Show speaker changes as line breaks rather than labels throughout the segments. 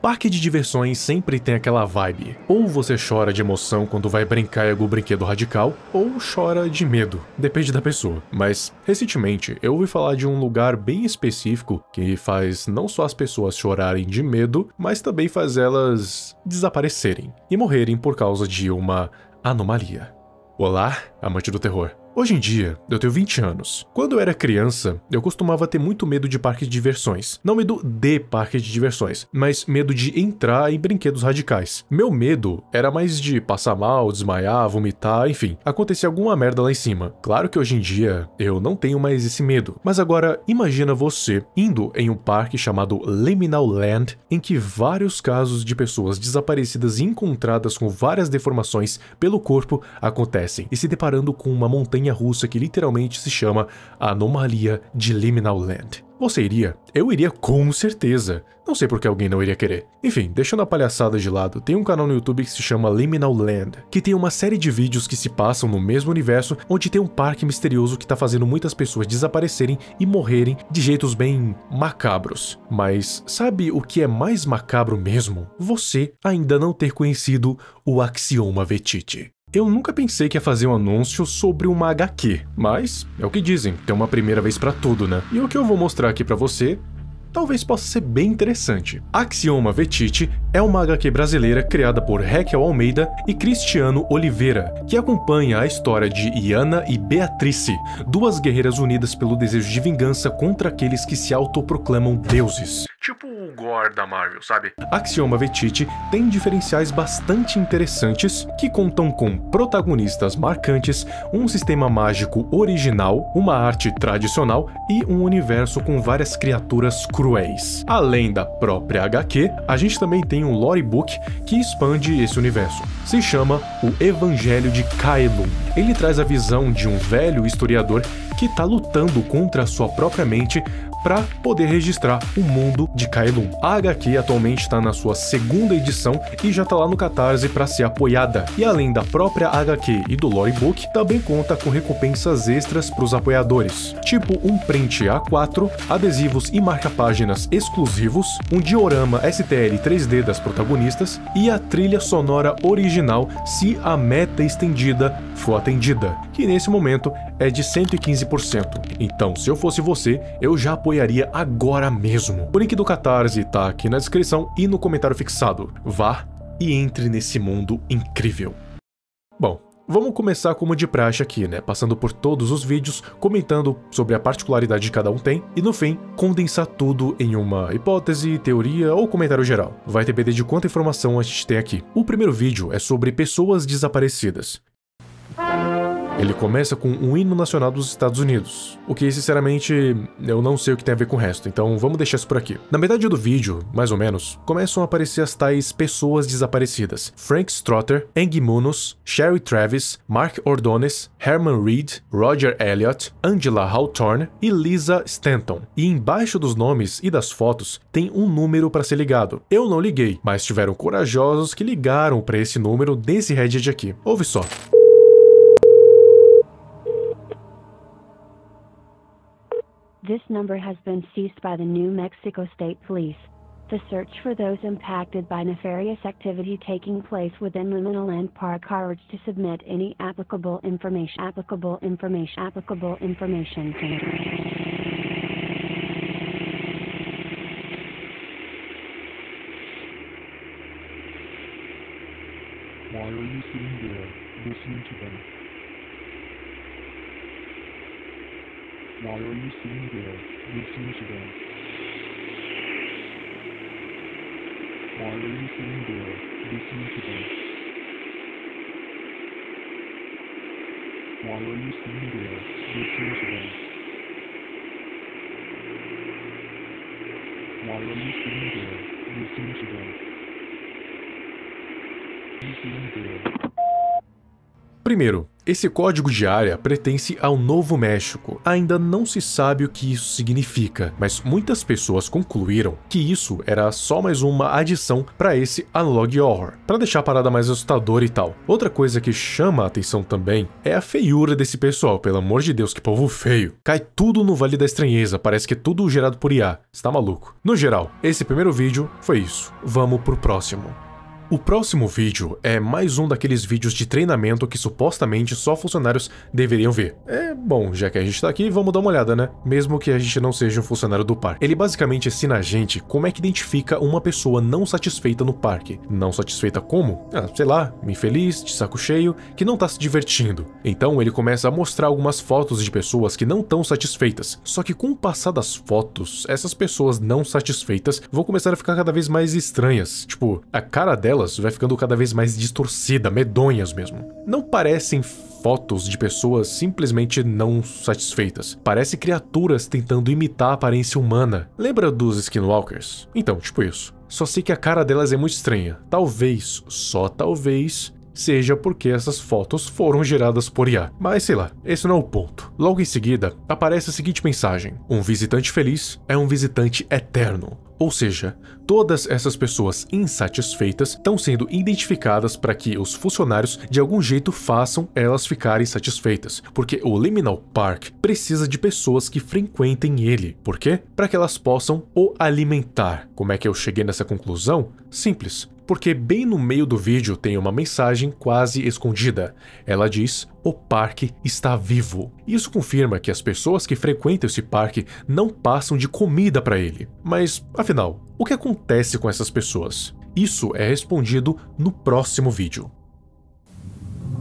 Parque de diversões sempre tem aquela vibe. Ou você chora de emoção quando vai brincar em algum brinquedo radical, ou chora de medo, depende da pessoa. Mas, recentemente, eu ouvi falar de um lugar bem específico que faz não só as pessoas chorarem de medo, mas também faz elas desaparecerem e morrerem por causa de uma anomalia. Olá, amante do terror. Hoje em dia, eu tenho 20 anos. Quando eu era criança, eu costumava ter muito medo de parques de diversões. Não medo de parques de diversões, mas medo de entrar em brinquedos radicais. Meu medo era mais de passar mal, desmaiar, vomitar, enfim, acontecer alguma merda lá em cima. Claro que hoje em dia, eu não tenho mais esse medo. Mas agora, imagina você indo em um parque chamado Liminal Land, em que vários casos de pessoas desaparecidas e encontradas com várias deformações pelo corpo acontecem, e se deparando com uma montanha russa que literalmente se chama Anomalia de Liminal Land. Você iria? Eu iria com certeza. Não sei por que alguém não iria querer. Enfim, deixando a palhaçada de lado, tem um canal no YouTube que se chama Liminal Land, que tem uma série de vídeos que se passam no mesmo universo, onde tem um parque misterioso que tá fazendo muitas pessoas desaparecerem e morrerem de jeitos bem macabros. Mas sabe o que é mais macabro mesmo? Você ainda não ter conhecido o Axioma Vetiti. Eu nunca pensei que ia fazer um anúncio sobre uma HQ, mas é o que dizem, tem uma primeira vez pra tudo, né? E o que eu vou mostrar aqui pra você talvez possa ser bem interessante. Axioma Vetiti é uma HQ brasileira criada por Raquel Almeida e Cristiano Oliveira, que acompanha a história de Iana e Beatrice, duas guerreiras unidas pelo desejo de vingança contra aqueles que se autoproclamam deuses. Tipo o Gore da Marvel, sabe? Axioma Vetiti tem diferenciais bastante interessantes que contam com protagonistas marcantes, um sistema mágico original, uma arte tradicional e um universo com várias criaturas cruéis. Além da própria HQ, a gente também tem um lore book que expande esse universo. Se chama O Evangelho de Caelum. Ele traz a visão de um velho historiador que está lutando contra a sua própria mente para poder registrar o mundo de Caelum. A HQ atualmente está na sua segunda edição e já está lá no Catarse para ser apoiada. E além da própria HQ e do Lore Book, também conta com recompensas extras para os apoiadores, tipo um print A4, adesivos e marca-páginas exclusivos, um diorama STL 3D das protagonistas e a trilha sonora original se a meta estendida for atendida, que nesse momento é de 115%. Então, se eu fosse você, eu já apoiaria agora mesmo. O link do Catarse tá aqui na descrição e no comentário fixado. Vá e entre nesse mundo incrível. Bom, vamos começar como de praxe aqui, né? Passando por todos os vídeos, comentando sobre a particularidade que cada um tem e, no fim, condensar tudo em uma hipótese, teoria ou comentário geral. Vai depender de quanta informação a gente tem aqui. O primeiro vídeo é sobre pessoas desaparecidas. Ele começa com um hino nacional dos Estados Unidos, o que sinceramente eu não sei o que tem a ver com o resto, então vamos deixar isso por aqui. Na metade do vídeo, mais ou menos, começam a aparecer as tais pessoas desaparecidas: Frank Strotter, Angie Munoz, Sherry Travis, Mark Ordones, Herman Reed, Roger Elliott, Angela Hawthorne e Lisa Stanton. E embaixo dos nomes e das fotos tem um número para ser ligado. Eu não liguei, mas tiveram corajosos que ligaram para esse número desse Reddit aqui. Ouve só.
This number has been seized by the New Mexico State Police. The search for those impacted by nefarious activity taking place within Liminal Land Park urge to submit any applicable information.
Why are you sitting there, listening to them? Why are you sitting there, listening to them? Why are you sitting there, listening to them? Why are you sitting there, listening to them? Why are you sitting there, listening to them? Are you sitting there?
Primeiro, esse código de área pertence ao Novo México. Ainda não se sabe o que isso significa, mas muitas pessoas concluíram que isso era só mais uma adição para esse Analog Horror, para deixar a parada mais assustadora e tal. Outra coisa que chama a atenção também é a feiura desse pessoal, pelo amor de Deus, que povo feio. Cai tudo no Vale da Estranheza, parece que é tudo gerado por IA, você tá maluco. No geral, esse primeiro vídeo foi isso. Vamos pro próximo. O próximo vídeo é mais um daqueles vídeos de treinamento que supostamente só funcionários deveriam ver. Bom, já que a gente tá aqui, vamos dar uma olhada, né? Mesmo que a gente não seja um funcionário do parque. Ele basicamente ensina a gente como é que identifica uma pessoa não satisfeita no parque. Não satisfeita como? Sei lá, infeliz, de saco cheio, que não tá se divertindo. Então ele começa a mostrar algumas fotos de pessoas que não estão satisfeitas. Só que com o passar das fotos, essas pessoas não satisfeitas vão começar a ficar cada vez mais estranhas. Tipo, a cara delas vai ficando cada vez mais distorcida, medonhas mesmo. Não parecem fotos de pessoas simplesmente não satisfeitas. Parece criaturas tentando imitar a aparência humana. Lembra dos Skinwalkers? Então, tipo isso. Só sei que a cara delas é muito estranha. Talvez, só talvez, seja porque essas fotos foram geradas por IA. Mas sei lá, esse não é o ponto. Logo em seguida, aparece a seguinte mensagem: um visitante feliz é um visitante eterno. Ou seja, todas essas pessoas insatisfeitas estão sendo identificadas para que os funcionários de algum jeito façam elas ficarem satisfeitas, porque o Liminal Park precisa de pessoas que frequentem ele. Por quê? Para que elas possam o alimentar. Como é que eu cheguei nessa conclusão? Simples. Porque bem no meio do vídeo tem uma mensagem quase escondida. Ela diz: o parque está vivo. Isso confirma que as pessoas que frequentam esse parque não passam de comida para ele. Mas, afinal, o que acontece com essas pessoas? Isso é respondido no próximo vídeo.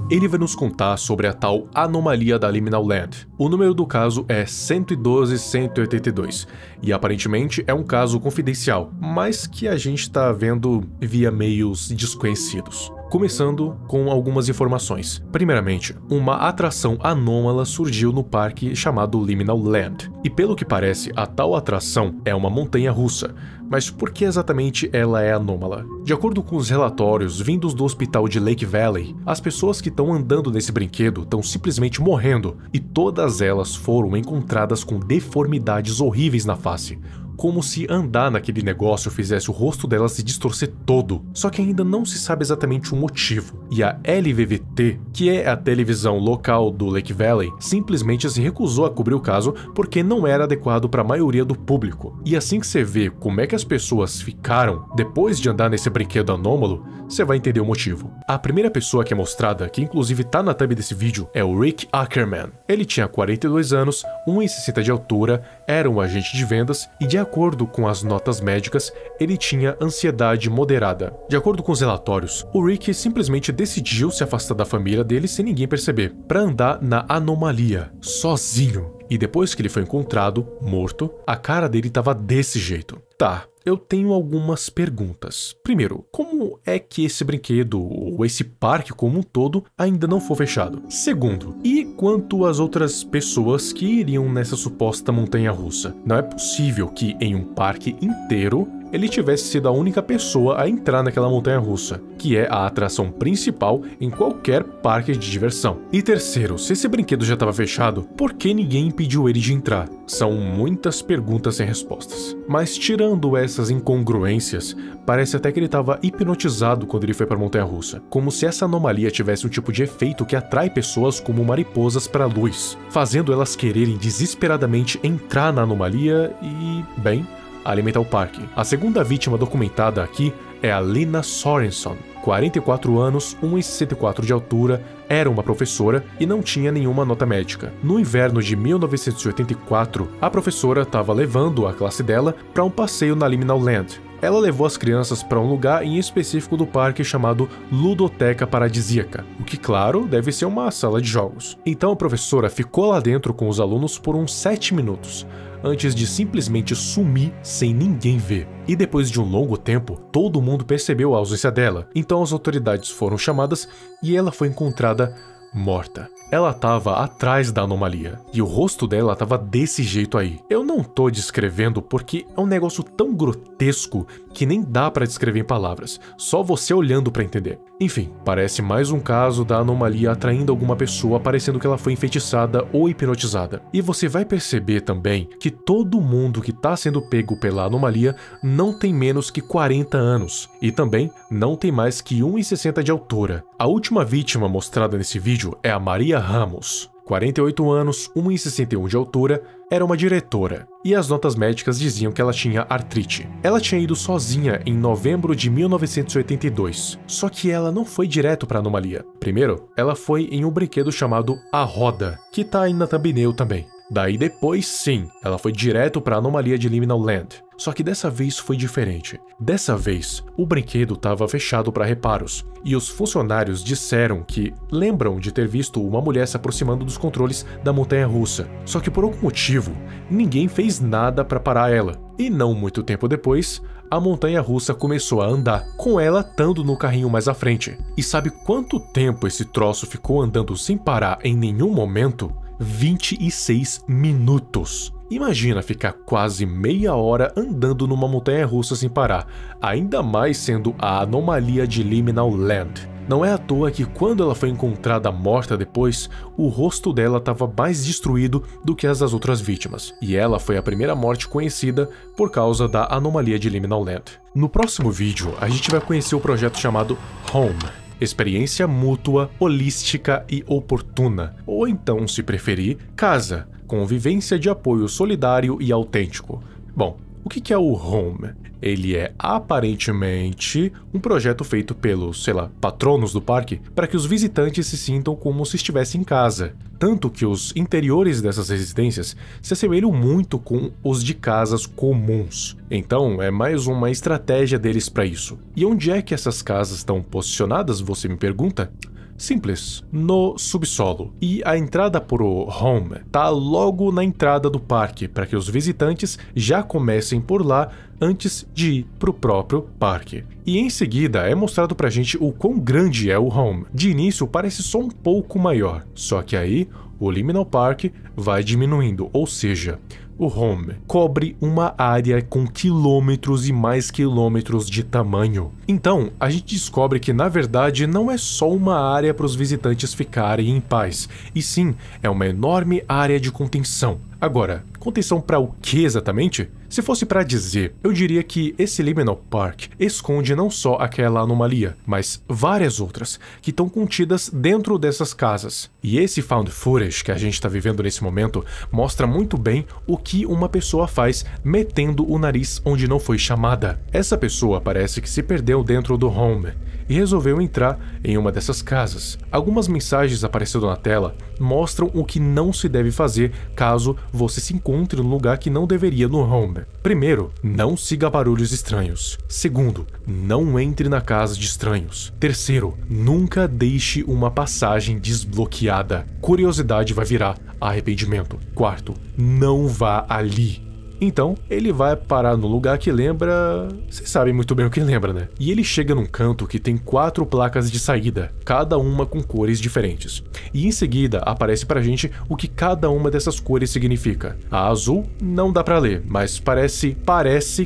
Ele vai nos contar sobre a tal anomalia da Liminal Land. O número do caso é 112.182 e aparentemente é um caso confidencial, mas que a gente tá vendo via meios desconhecidos. Começando com algumas informações. Primeiramente, uma atração anômala surgiu no parque chamado Liminal Land. E pelo que parece, a tal atração é uma montanha-russa. Mas por que exatamente ela é anômala? De acordo com os relatórios vindos do hospital de Lake Valley, as pessoas que estão andando nesse brinquedo estão simplesmente morrendo, e todas elas foram encontradas com deformidades horríveis na face. Como se andar naquele negócio fizesse o rosto dela se distorcer todo. Só que ainda não se sabe exatamente o motivo. E a LVVT, que é a televisão local do Lake Valley, simplesmente se recusou a cobrir o caso porque não era adequado para a maioria do público. E assim que você vê como é que as pessoas ficaram depois de andar nesse brinquedo anômalo, você vai entender o motivo. A primeira pessoa que é mostrada, que inclusive tá na thumb desse vídeo, é o Rick Ackerman. Ele tinha 42 anos, 1,60 de altura, era um agente de vendas e, de acordo com as notas médicas, ele tinha ansiedade moderada. De acordo com os relatórios, o Rick simplesmente decidiu se afastar da família dele sem ninguém perceber, para andar na anomalia, sozinho. E depois que ele foi encontrado, morto, a cara dele tava desse jeito. Tá, eu tenho algumas perguntas. Primeiro, como é que esse brinquedo, ou esse parque como um todo, ainda não foi fechado? Segundo, e quanto às outras pessoas que iriam nessa suposta montanha-russa? Não é possível que em um parque inteiro ele tivesse sido a única pessoa a entrar naquela montanha-russa, que é a atração principal em qualquer parque de diversão. E terceiro, se esse brinquedo já estava fechado, por que ninguém impediu ele de entrar? São muitas perguntas sem respostas. Mas tirando essas incongruências, parece até que ele estava hipnotizado quando ele foi para a montanha-russa, como se essa anomalia tivesse um tipo de efeito que atrai pessoas como mariposas para a luz, fazendo elas quererem desesperadamente entrar na anomalia e, bem, alimentar o parque. A segunda vítima documentada aqui é a Lina Sorenson, 44 anos, 1,64 de altura, era uma professora e não tinha nenhuma nota médica. No inverno de 1984, a professora estava levando a classe dela para um passeio na Liminal Land. Ela levou as crianças para um lugar em específico do parque chamado Ludoteca Paradisíaca, o que, claro, deve ser uma sala de jogos. Então a professora ficou lá dentro com os alunos por uns 7 minutos, antes de simplesmente sumir sem ninguém ver. E depois de um longo tempo, todo mundo percebeu a ausência dela, então as autoridades foram chamadas e ela foi encontrada morta. Ela tava atrás da anomalia, e o rosto dela tava desse jeito aí. Eu não tô descrevendo porque é um negócio tão grotesco que nem dá pra descrever em palavras, só você olhando pra entender. Enfim, parece mais um caso da anomalia atraindo alguma pessoa parecendo que ela foi enfeitiçada ou hipnotizada. E você vai perceber também que todo mundo que tá sendo pego pela anomalia não tem menos que 40 anos, e também não tem mais que 1,60 de altura. A última vítima mostrada nesse vídeo é a Maria Ramos. 48 anos, 1,61 de altura, era uma diretora, e as notas médicas diziam que ela tinha artrite. Ela tinha ido sozinha em novembro de 1982, só que ela não foi direto para a anomalia. Primeiro, ela foi em um brinquedo chamado A Roda, que tá aí na thumbnail também. Daí depois, sim, ela foi direto para a anomalia de Liminal Land. Só que dessa vez foi diferente. Dessa vez, o brinquedo estava fechado para reparos, e os funcionários disseram que lembram de ter visto uma mulher se aproximando dos controles da montanha-russa. Só que por algum motivo, ninguém fez nada para parar ela. E não muito tempo depois, a montanha-russa começou a andar, com ela estando no carrinho mais à frente. E sabe quanto tempo esse troço ficou andando sem parar em nenhum momento? 26 minutos. Imagina ficar quase meia hora andando numa montanha-russa sem parar, ainda mais sendo a anomalia de Liminal Land. Não é à toa que quando ela foi encontrada morta depois, o rosto dela estava mais destruído do que as das outras vítimas, e ela foi a primeira morte conhecida por causa da anomalia de Liminal Land. No próximo vídeo, a gente vai conhecer o projeto chamado Home. Experiência mútua, holística e oportuna, ou então, se preferir, casa, convivência de apoio solidário e autêntico. Bom, o que é o Home? Ele é aparentemente um projeto feito pelos, patronos do parque para que os visitantes se sintam como se estivessem em casa. Tanto que os interiores dessas residências se assemelham muito com os de casas comuns. Então, é mais uma estratégia deles para isso. E onde é que essas casas estão posicionadas, você me pergunta? Simples, no subsolo. E a entrada para o Home tá logo na entrada do parque, para que os visitantes já comecem por lá antes de ir pro próprio parque. E em seguida é mostrado pra gente o quão grande é o Home. De início parece só um pouco maior, só que aí o Liminal Park vai diminuindo, ou seja, o Home cobre uma área com quilômetros e mais quilômetros de tamanho. Então, a gente descobre que na verdade não é só uma área para os visitantes ficarem em paz, e sim, é uma enorme área de contenção. Agora, contenção para o que exatamente? Se fosse para dizer, eu diria que esse Liminal Park esconde não só aquela anomalia, mas várias outras que estão contidas dentro dessas casas. E esse found footage que a gente está vivendo nesse momento mostra muito bem o que uma pessoa faz metendo o nariz onde não foi chamada. Essa pessoa parece que se perdeu dentro do Home e resolveu entrar em uma dessas casas. Algumas mensagens aparecendo na tela mostram o que não se deve fazer caso você se encontre num lugar que não deveria no Home. Primeiro, não siga barulhos estranhos. Segundo, não entre na casa de estranhos. Terceiro, nunca deixe uma passagem desbloqueada. Curiosidade vai virar arrependimento. Quarto, não vá ali. Então, ele vai parar no lugar que lembra... Vocês sabem muito bem o que lembra, né? E ele chega num canto que tem 4 placas de saída, cada uma com cores diferentes. E em seguida, aparece pra gente o que cada uma dessas cores significa. A azul não dá pra ler, mas parece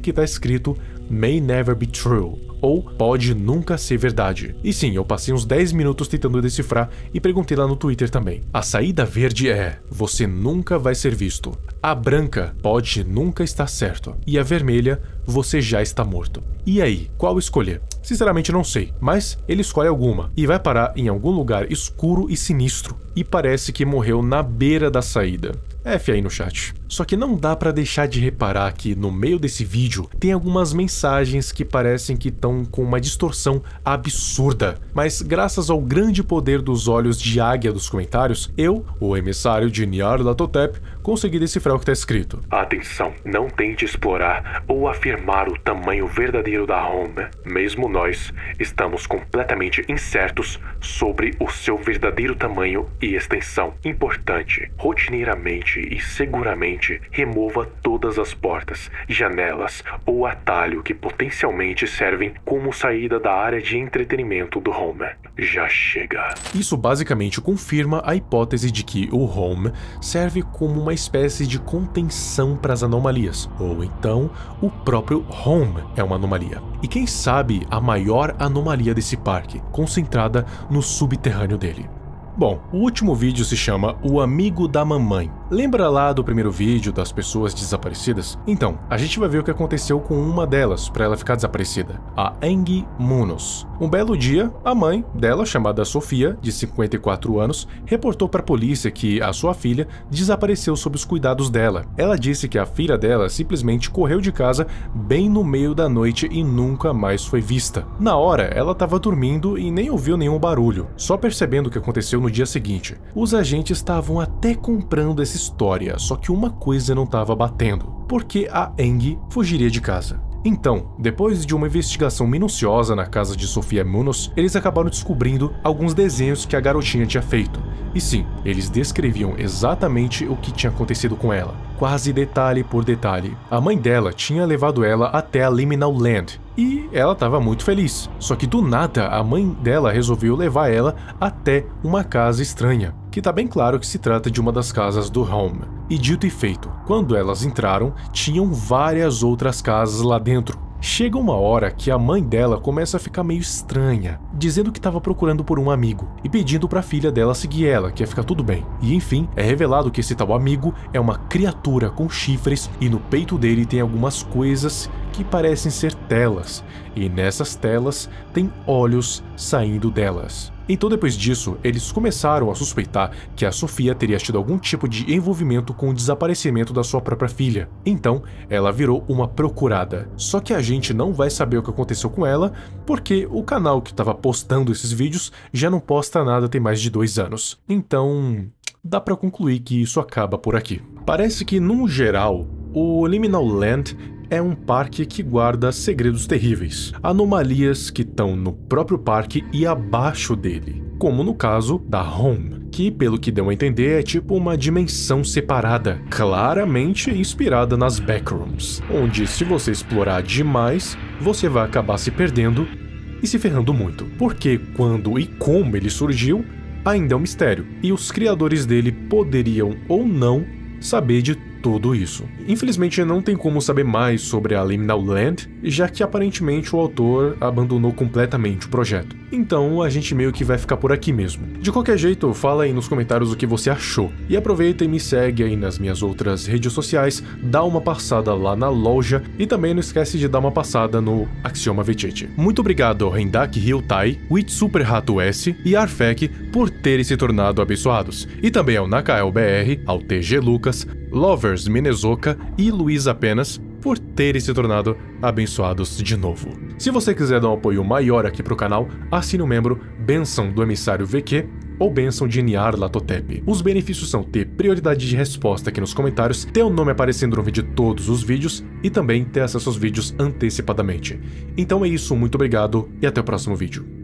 que tá escrito May Never Be True, ou pode nunca ser verdade. E sim, eu passei uns 10 minutos tentando decifrar e perguntei lá no Twitter também. A saída verde é: você nunca vai ser visto. A branca pode nunca estar certo. E a vermelha, você já está morto. E aí, qual escolher? Sinceramente não sei, mas ele escolhe alguma e vai parar em algum lugar escuro e sinistro. E parece que morreu na beira da saída. F aí no chat. Só que não dá pra deixar de reparar que no meio desse vídeo tem algumas mensagens que parecem que estão com uma distorção absurda. Mas graças ao grande poder dos olhos de águia dos comentários, eu, o emissário de Nyarlathotep, consegui decifrar o que está escrito.
Atenção, não tente explorar ou afirmar o tamanho verdadeiro da Home. Mesmo nós estamos completamente incertos sobre o seu verdadeiro tamanho e extensão. Importante, rotineiramente e seguramente remova todas as portas, janelas ou atalho que potencialmente servem como saída da área de entretenimento do Home. Já chega.
Isso basicamente confirma a hipótese de que o Home serve como uma espécie de contenção para as anomalias, ou então o próprio Home é uma anomalia. E quem sabe a maior anomalia desse parque, concentrada no subterrâneo dele. Bom, o último vídeo se chama O Amigo da Mamãe. Lembra lá do primeiro vídeo das pessoas desaparecidas? Então, a gente vai ver o que aconteceu com uma delas para ela ficar desaparecida, a Engi Munoz. Um belo dia, a mãe dela, chamada Sofia, de 54 anos, reportou para a polícia que a sua filha desapareceu sob os cuidados dela. Ela disse que a filha dela simplesmente correu de casa bem no meio da noite e nunca mais foi vista. Na hora, ela estava dormindo e nem ouviu nenhum barulho. Só percebendo o que aconteceu no dia seguinte, os agentes estavam até comprando essa história, só que uma coisa não estava batendo, porque a Engi fugiria de casa. Então, depois de uma investigação minuciosa na casa de Sofia Munoz, eles acabaram descobrindo alguns desenhos que a garotinha tinha feito. E sim, eles descreviam exatamente o que tinha acontecido com ela, quase detalhe por detalhe. A mãe dela tinha levado ela até a Liminal Land, e ela estava muito feliz. Só que do nada, a mãe dela resolveu levar ela até uma casa estranha, que tá bem claro que se trata de uma das casas do Home. E dito e feito, quando elas entraram, tinham várias outras casas lá dentro. Chega uma hora que a mãe dela começa a ficar meio estranha, dizendo que estava procurando por um amigo e pedindo para a filha dela seguir ela, que ia ficar tudo bem. E enfim, é revelado que esse tal amigo é uma criatura com chifres e no peito dele tem algumas coisas que parecem ser telas, e nessas telas tem olhos saindo delas. Então depois disso, eles começaram a suspeitar que a Sofia teria tido algum tipo de envolvimento com o desaparecimento da sua própria filha. Então, ela virou uma procurada. Só que a gente não vai saber o que aconteceu com ela, porque o canal que estava postando esses vídeos já não posta nada tem mais de 2 anos. Então, dá pra concluir que isso acaba por aqui. Parece que, num geral, o Liminal Land é um parque que guarda segredos terríveis, anomalias que estão no próprio parque e abaixo dele, como no caso da Home, que pelo que deu a entender é tipo uma dimensão separada, claramente inspirada nas Backrooms, onde se você explorar demais, você vai acabar se perdendo e se ferrando muito, porque quando e como ele surgiu ainda é um mistério, e os criadores dele poderiam ou não saber de tudo isso. Infelizmente não tem como saber mais sobre a Liminal Land, já que aparentemente o autor abandonou completamente o projeto. Então a gente meio que vai ficar por aqui mesmo. De qualquer jeito, fala aí nos comentários o que você achou. E aproveita e me segue aí nas minhas outras redes sociais, dá uma passada lá na loja e também não esquece de dar uma passada no Axioma Vechete. Muito obrigado ao Rendak Ryutai, Wit Super Rato S e Arfec por terem se tornado abençoados. E também ao Nakael BR, ao TG Lucas, Lovers Minezoka e Luiz Apenas por terem se tornado abençoados de novo. Se você quiser dar um apoio maior aqui pro canal, assine o membro Bênção do Emissário VQ ou Bênção de Niar Latotep. Os benefícios são ter prioridade de resposta aqui nos comentários, ter o nome aparecendo no vídeo de todos os vídeos e também ter acesso aos vídeos antecipadamente. Então é isso, muito obrigado e até o próximo vídeo.